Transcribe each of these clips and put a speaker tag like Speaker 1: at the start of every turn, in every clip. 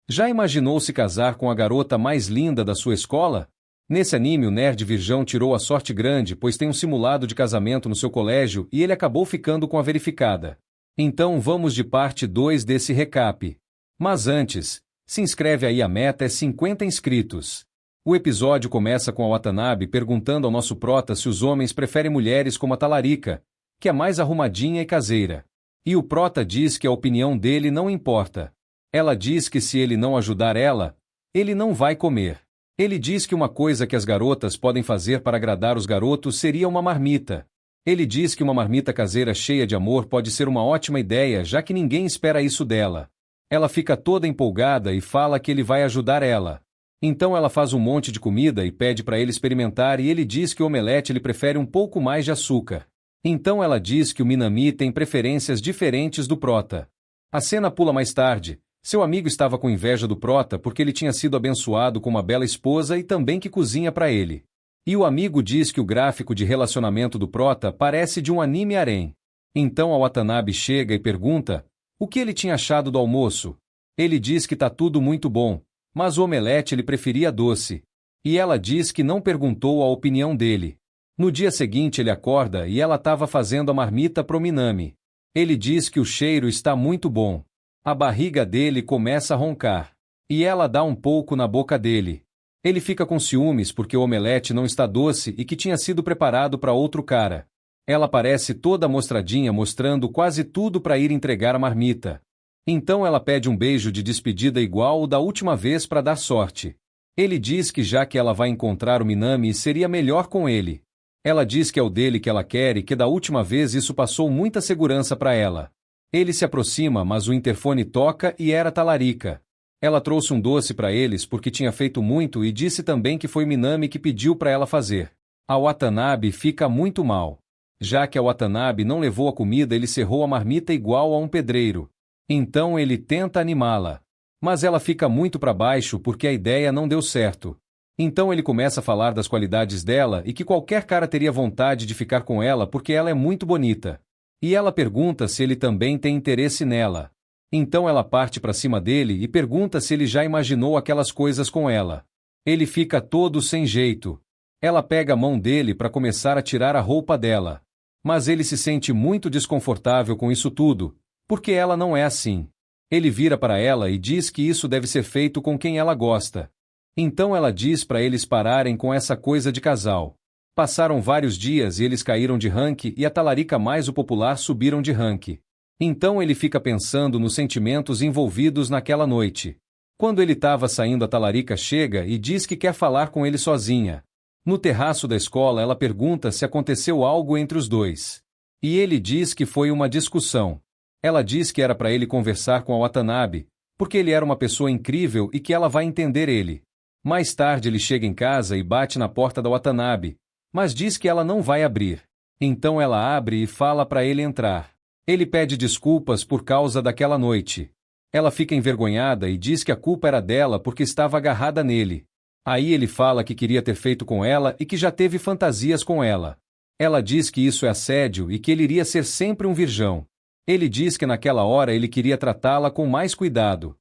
Speaker 1: Já imaginou se casar com a garota mais linda da sua escola? Nesse anime, o nerd virgão tirou a sorte grande, pois tem um simulado de casamento no seu colégio e ele acabou ficando com a verificada. Então vamos de parte 2 desse recap. Mas antes, se inscreve aí, a meta é 50 inscritos. O episódio começa com a Watanabe perguntando ao nosso prota se os homens preferem mulheres como a Talarica, que é mais arrumadinha e caseira. E o prota diz que a opinião dele não importa. Ela diz que se ele não ajudar ela, ele não vai comer. Ele diz que uma coisa que as garotas podem fazer para agradar os garotos seria uma marmita. Ele diz que uma marmita caseira cheia de amor pode ser uma ótima ideia, já que ninguém espera isso dela. Ela fica toda empolgada e fala que ele vai ajudar ela. Então ela faz um monte de comida e pede para ele experimentar, e ele diz que o omelete ele prefere um pouco mais de açúcar. Então ela diz que o Minami tem preferências diferentes do prota. A cena pula mais tarde. Seu amigo estava com inveja do prota porque ele tinha sido abençoado com uma bela esposa e também que cozinha para ele. E o amigo diz que o gráfico de relacionamento do prota parece de um anime harém. Então a Watanabe chega e pergunta o que ele tinha achado do almoço. Ele diz que tá tudo muito bom, mas o omelete ele preferia doce. E ela diz que não perguntou a opinião dele. No dia seguinte ele acorda e ela estava fazendo a marmita pro Minami. Ele diz que o cheiro está muito bom. A barriga dele começa a roncar. E ela dá um pouco na boca dele. Ele fica com ciúmes porque o omelete não está doce e que tinha sido preparado para outro cara. Ela parece toda mostradinha, mostrando quase tudo para ir entregar a marmita. Então ela pede um beijo de despedida igual o da última vez para dar sorte. Ele diz que já que ela vai encontrar o Minami seria melhor com ele. Ela diz que é o dele que ela quer e que da última vez isso passou muita segurança para ela. Ele se aproxima, mas o interfone toca e era Talarica. Ela trouxe um doce para eles porque tinha feito muito e disse também que foi Minami que pediu para ela fazer. A Watanabe fica muito mal. Já que a Watanabe não levou a comida, ele cerrou a marmita igual a um pedreiro. Então ele tenta animá-la. Mas ela fica muito para baixo porque a ideia não deu certo. Então ele começa a falar das qualidades dela e que qualquer cara teria vontade de ficar com ela porque ela é muito bonita. E ela pergunta se ele também tem interesse nela. Então ela parte para cima dele e pergunta se ele já imaginou aquelas coisas com ela. Ele fica todo sem jeito. Ela pega a mão dele para começar a tirar a roupa dela. Mas ele se sente muito desconfortável com isso tudo, porque ela não é assim. Ele vira para ela e diz que isso deve ser feito com quem ela gosta. Então ela diz para eles pararem com essa coisa de casal. Passaram vários dias e eles caíram de rank e a Talarica mais o popular subiram de rank. Então ele fica pensando nos sentimentos envolvidos naquela noite. Quando ele estava saindo, a Talarica chega e diz que quer falar com ele sozinha. No terraço da escola ela pergunta se aconteceu algo entre os dois. E ele diz que foi uma discussão. Ela diz que era para ele conversar com a Watanabe, porque ele era uma pessoa incrível e que ela vai entender ele. Mais tarde ele chega em casa e bate na porta da Watanabe, mas diz que ela não vai abrir. Então ela abre e fala para ele entrar. Ele pede desculpas por causa daquela noite. Ela fica envergonhada e diz que a culpa era dela porque estava agarrada nele. Aí ele fala que queria ter feito com ela e que já teve fantasias com ela. Ela diz que isso é assédio e que ele iria ser sempre um virgão. Ele diz que naquela hora ele queria tratá-la com mais cuidado.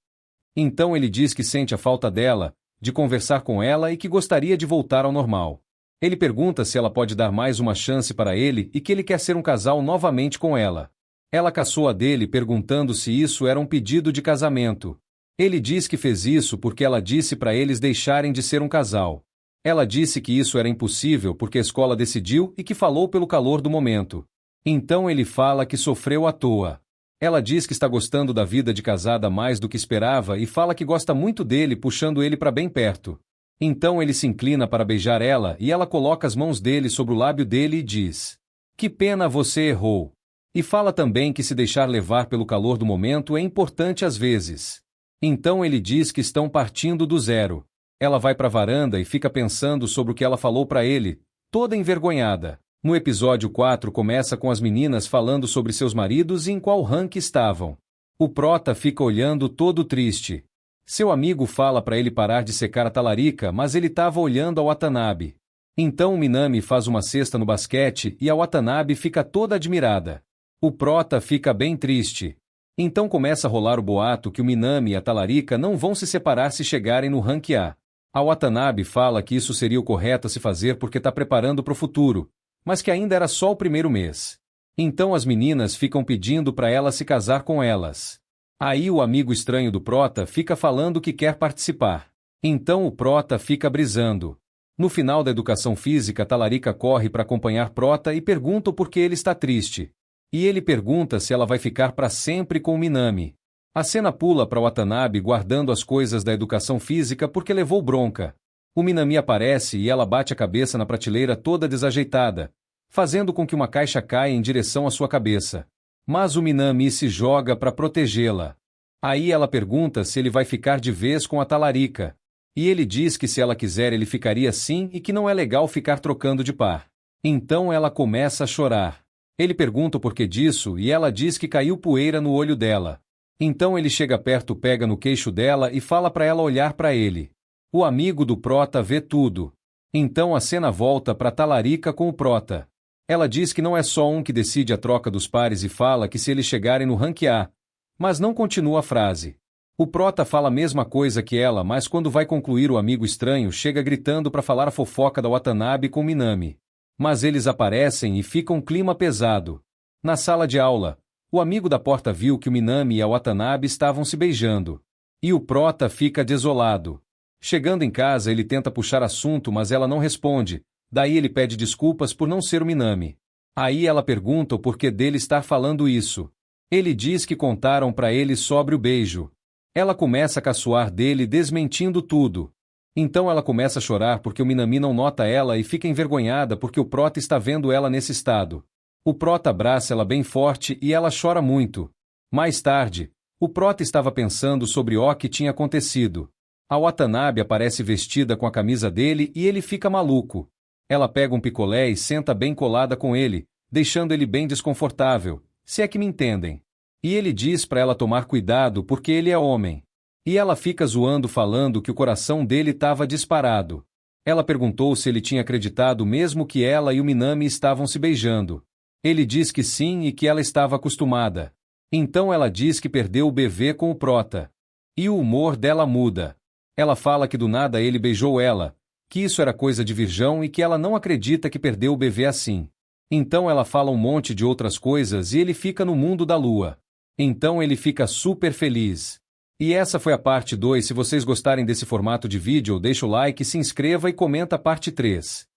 Speaker 1: Então ele diz que sente a falta dela, de conversar com ela e que gostaria de voltar ao normal. Ele pergunta se ela pode dar mais uma chance para ele e que ele quer ser um casal novamente com ela. Ela caçoa dele perguntando se isso era um pedido de casamento. Ele diz que fez isso porque ela disse para eles deixarem de ser um casal. Ela disse que isso era impossível porque a escola decidiu e que falou pelo calor do momento. Então ele fala que sofreu à toa. Ela diz que está gostando da vida de casada mais do que esperava e fala que gosta muito dele, puxando ele para bem perto. Então ele se inclina para beijar ela e ela coloca as mãos dele sobre o lábio dele e diz: "Que pena, você errou." E fala também que se deixar levar pelo calor do momento é importante às vezes. Então ele diz que estão partindo do zero. Ela vai para a varanda e fica pensando sobre o que ela falou para ele, toda envergonhada. No episódio 4 começa com as meninas falando sobre seus maridos e em qual rank estavam. O prota fica olhando todo triste. Seu amigo fala para ele parar de secar a Talarica, mas ele estava olhando a Watanabe. Então o Minami faz uma cesta no basquete e a Watanabe fica toda admirada. O prota fica bem triste. Então começa a rolar o boato que o Minami e a Talarica não vão se separar se chegarem no rank A. A Watanabe fala que isso seria o correto a se fazer porque está preparando para o futuro, mas que ainda era só o primeiro mês. Então as meninas ficam pedindo para ela se casar com elas. Aí o amigo estranho do Prota fica falando que quer participar. Então o Prota fica brisando. No final da educação física, Talarica corre para acompanhar Prota e pergunta por que ele está triste. E ele pergunta se ela vai ficar para sempre com o Minami. A cena pula para Watanabe guardando as coisas da educação física porque levou bronca. O Minami aparece e ela bate a cabeça na prateleira toda desajeitada, fazendo com que uma caixa caia em direção à sua cabeça. Mas o Minami se joga para protegê-la. Aí ela pergunta se ele vai ficar de vez com a Talarica. E ele diz que se ela quiser ele ficaria sim e que não é legal ficar trocando de par. Então ela começa a chorar. Ele pergunta o porquê disso e ela diz que caiu poeira no olho dela. Então ele chega perto, pega no queixo dela e fala para ela olhar para ele. O amigo do Prota vê tudo. Então a cena volta para Talarica com o Prota. Ela diz que não é só um que decide a troca dos pares e fala que se eles chegarem no rank A, mas não continua a frase. O Prota fala a mesma coisa que ela, mas quando vai concluir o amigo estranho chega gritando para falar a fofoca da Watanabe com Minami. Mas eles aparecem e fica um clima pesado. Na sala de aula, o amigo da porta viu que o Minami e a Watanabe estavam se beijando. E o Prota fica desolado. Chegando em casa ele tenta puxar assunto, mas ela não responde. Daí ele pede desculpas por não ser o Minami. Aí ela pergunta o porquê dele estar falando isso. Ele diz que contaram para ele sobre o beijo. Ela começa a caçoar dele desmentindo tudo. Então ela começa a chorar porque o Minami não nota ela e fica envergonhada porque o Prota está vendo ela nesse estado. O Prota abraça ela bem forte e ela chora muito. Mais tarde, o Prota estava pensando sobre o que tinha acontecido. A Watanabe aparece vestida com a camisa dele e ele fica maluco. Ela pega um picolé e senta bem colada com ele, deixando ele bem desconfortável, se é que me entendem. E ele diz para ela tomar cuidado porque ele é homem. E ela fica zoando falando que o coração dele estava disparado. Ela perguntou se ele tinha acreditado mesmo que ela e o Minami estavam se beijando. Ele diz que sim e que ela estava acostumada. Então ela diz que perdeu o bebê com o Prota. E o humor dela muda. Ela fala que do nada ele beijou ela, que isso era coisa de virgão e que ela não acredita que perdeu o bebê assim. Então ela fala um monte de outras coisas e ele fica no mundo da lua. Então ele fica super feliz. E essa foi a parte 2. Se vocês gostarem desse formato de vídeo, deixa o like, se inscreva e comenta a parte 3.